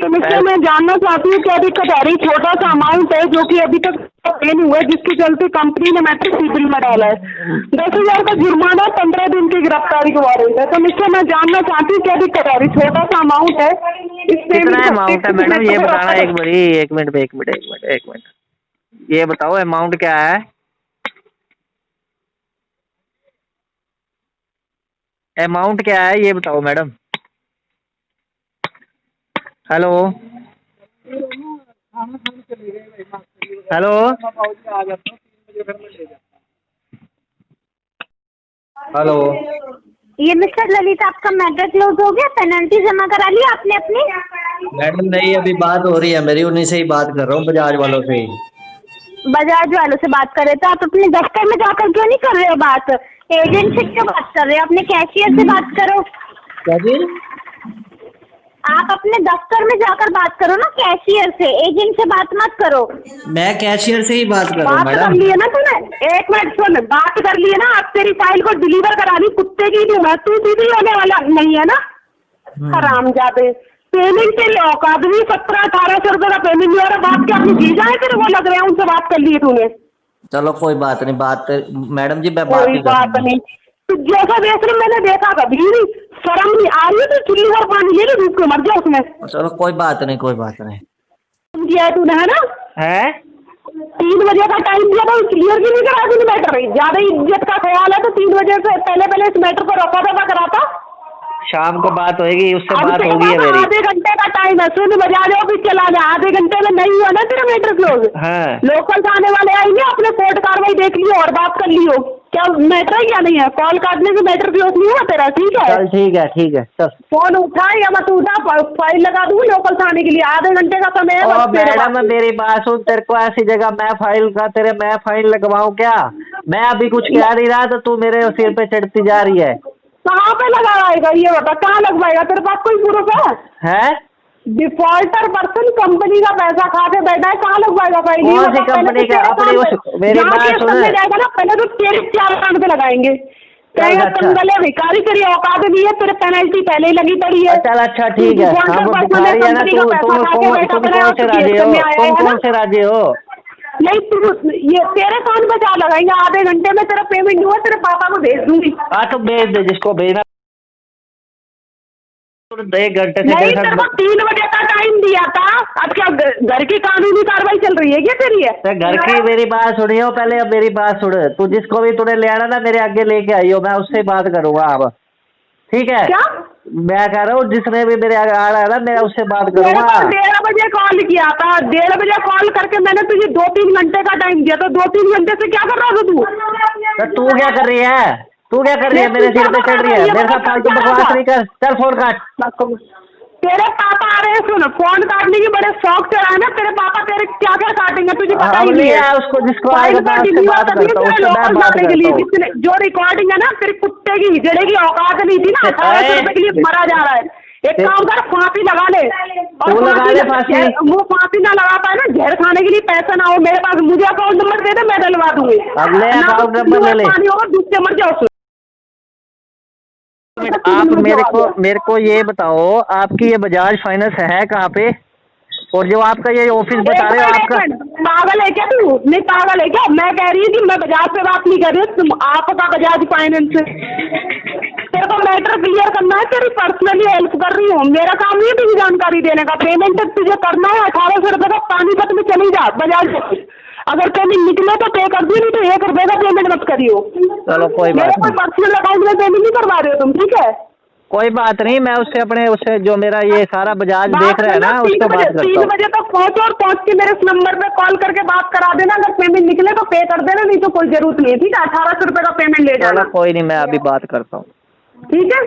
तो मिस्टर मैं जानना चाहती हूँ क्या दिक्कत आ रही। छोटा सा अमाउंट है जो कि अभी तक पे नहीं हुआ है, जिसके चलते कंपनी ने मैटर सीबीआई में डाला है। 10,000 का जुर्माना, 15 दिन की गिरफ्तारी का वारंट है। तो मिस्टर मैं जानना चाहती हूँ क्या दिक्कत आ रही। छोटा सा अमाउंट है,
कितना अमाउंट है मैडम ये बताना एक बारी। एक मिनट ये बताओ अमाउंट क्या है। अमाउंट क्या है ये बताओ मैडम। हेलो हेलो हेलो
ये मिस्टर ललित आपका मैटर क्लोज हो गया, पेनल्टी जमा करा ली आपने अपनी?
मैडम नहीं, अभी बात हो रही है मेरी, उन्हीं से ही बात कर रहा हूँ, बजाज वालों से ही।
बजाज वालों से बात कर रहे थे आप, अपने दफ्तर में जाकर क्यों नहीं कर रहे हो बात? एजेंट से क्यों बात कर रहे हो? अपने कैशियर से बात करो।
क्या जी?
आप अपने दफ्तर में जाकर बात करो ना, कैशियर से, एजेंट से बात मत करो।
मैं कैशियर से ही बात कर रहा हूँ
बात कर
मैडम।
ली है ना तूने? एक मिनट सुन, बात कर ली है ना। अब तेरी फाइल को डिलीवर करानी कुत्ते की नहीं है, तू सीधी होने वाला नहीं है ना हरामजादे। पेमेंट के लिए औकात भी 1700-1800 रुपए का पेमेंट नहीं हो रहा। बात क्या अपनी जीजा है तेरे वो लग रहे हैं, उनसे बात कर ली है तूने?
चलो कोई बात नहीं, बात मैडम जी मैं बात
कोई
नहीं कर
बात
रहा।
नहीं। तू जैसा देख रहे मैंने देखा कभी नहीं, शर्म नहीं आ रही है? तो चुल्ली भर पानी ले ली, डूब के मर जाओ उसमें।
चलो कोई बात नहीं
किया है तूने, है ना?
है।
3 बजे का टाइम दिया था, क्लियर भी नहीं करा तूने मैटर। ज्यादा इज्जत का सवाल है तो 3 बजे से पहले इस मैटर को रफा दफा कराता।
शाम को बात होगी, उससे
अब
बात
तेरे
होगी है
पास
मेरी।
आधे घंटे का टाइम है, सुन बजा जाओ फिर चला जा। आधे घंटे में नहीं हुआ ना तेरा मैटर क्लोज,
हाँ।
लोकल थाने वाले आएंगे, अपने कोर्ट कार्रवाई देख लियो और बात कर लियो क्या मैटर है क्या नहीं है। कॉल काटने से मैटर क्लोज नहीं हुआ तेरा, ठीक है?
चल ठीक है चल।
फोन उठा या मत उठा, फाइल लगा दूँ लोकल थाने के लिए। आधे घंटे का समय है
ओ
बस तेरे
मैडम
पास।
मेरी बात सुन, तेरे को ऐसी जगह मैं फाइल लगवाऊं क्या? मैं अभी कुछ कह नहीं रहा तो तू मेरे सिर पे चढ़ती जा रही है।
कहाँ पे लगाएगा ये बता, कहाँ लगवाएगा? तेरे पास कोई प्रूफ है?
हैं?
डिफॉल्टर पर्सन कंपनी का पैसा खा के बैठा है, कहाँ लगवाएगा फाइल? ये
कौन सी
बता, पहले
कंपनी
तो
का?
तेरे
अपनी
सामने-
उस मेरी
जहाँ
बात
केस
सुन।
करने जाएगा ना, पहले तो तेरे 4 कांड पे लगाएंगे। तेरे
अच्छा।
पंगले भिखारी, तेरी औकात नहीं है, तेरे पेनल्टी पहले ही लगी पड़ी है।
चल अच्छा ठीक है।
डिफॉल्टर
हम
पर्सन
भिखारी है ना,
कंपनी का
तुम
पैसा खा के बैठा,
कौन
अपने आप
से
केस
राज्य हो?
करने आया है
कौन
ना?
से राज्य हो?
नहीं तू ये तेरे कान पे क्या लगाएंगे? आधे घंटे में तेरा पेमेंट नहीं हुआ, तेरे पापा को भेज दूंगी।
हाँ तो भेज दे, जिसको भेजना। 1 घंटे से
नहीं,
तेरे
तेरे को
साथ
3 बजे का टाइम दिया था। अब क्या घर की कानूनी कार्रवाई चल रही है क्या तेरी? है
तो घर की मेरी बात सुनियो पहले। अब मेरी बात सुन, तू जिसको भी तूने ले आना ना मेरे आगे लेके आई हो, मैं उससे बात करूंगा अब, ठीक है?
क्या?
मैं कह रहा हूँ जिसने भी मेरे आगे आ रहा है ना, मैं उससे बात
मेरे
करूंगा।
को 1:30 बजे कॉल किया था। 1:30 बजे कॉल करके मैंने तुझे 2-3 घंटे का टाइम दिया। तो 2-3 घंटे से क्या कर रहा था तू?
तो तू क्या कर रही है? मेरे सिर पे चढ़ रही है। मेरे साथ फालतू बकवास नहीं कर, चल फोन काट।
तेरे पापा आ रहे हैं, सुन, फोन काटने की बड़े शौक से रहा है ना तेरे पापा। तेरे क्या क्या काटेंगे तुझे पता ही नहीं है।
उसको जिसको
फाइल
आएगा
का
मैं उससे
डिलीवर
बात
करनी है
करता हूँ,
तेरे
उससे मैं
लोकल
बात
थाने के लिए।
करता हूँ।
जिसने जो रिकॉर्डिंग है ना, तेरे कुत्ते की हिजड़े की औकात नहीं थी ना। 1800 रुपए के लिए मरा जा रहा है। एक काम कर, फांसी लगा ले। और
तू लगा ले फांसी।
वो फांसी ना लगा पाए ना, जहर खाने के लिए पैसा ना हो मेरे पास, मुझे अकाउंट नंबर दे दे, मैं डलवा दूंगी।
अब ले अकाउंट नंबर ले ले।
पानी होगा, डूब के मर जाओ।
आप मेरे को ये बताओ, आपकी ये बजाज फाइनेंस है कहाँ पे? और जो आपका ये ऑफिस बता रहे हो आपका,
पागल है क्या तू? नहीं पागल है क्या? मैं कह रही हूँ कि मैं बजाज से बात नहीं कर रही हूँ, तुम आपका बजाज फाइनेंस से। तेरे को मैटर क्लियर करना है, तेरी पर्सनली हेल्प कर रही हूँ। मेरा काम नहीं है तुझे जानकारी देने का। पेमेंट तुझे करना है 1800 रुपए का, पानीपत में चली जा बजाज से। अगर पेमेंट निकले तो पे कर दी, नहीं तो 1 रुपए का पेमेंट मत करियो।
चलो कोई बात
मेरा कोई
नहीं।
पर्सनल अकाउंट में पेमेंट नहीं करवा रहे हो तुम, ठीक है?
कोई बात नहीं, मैं उससे जो मेरा ये सारा बजाज देख रहा है ना, उससे बात करता
3
हूँ।
बजे तक पहुंचो और पहुंच के मेरे इस नंबर पे कॉल करके बात करा देना। अगर पेमेंट निकले तो पे कर देना, नहीं तो कोई जरूरत नहीं है, ठीक है? 1800 रुपए का पेमेंट ले जाना,
चलो कोई नहीं, मैं अभी बात करता हूँ।
ठीक है?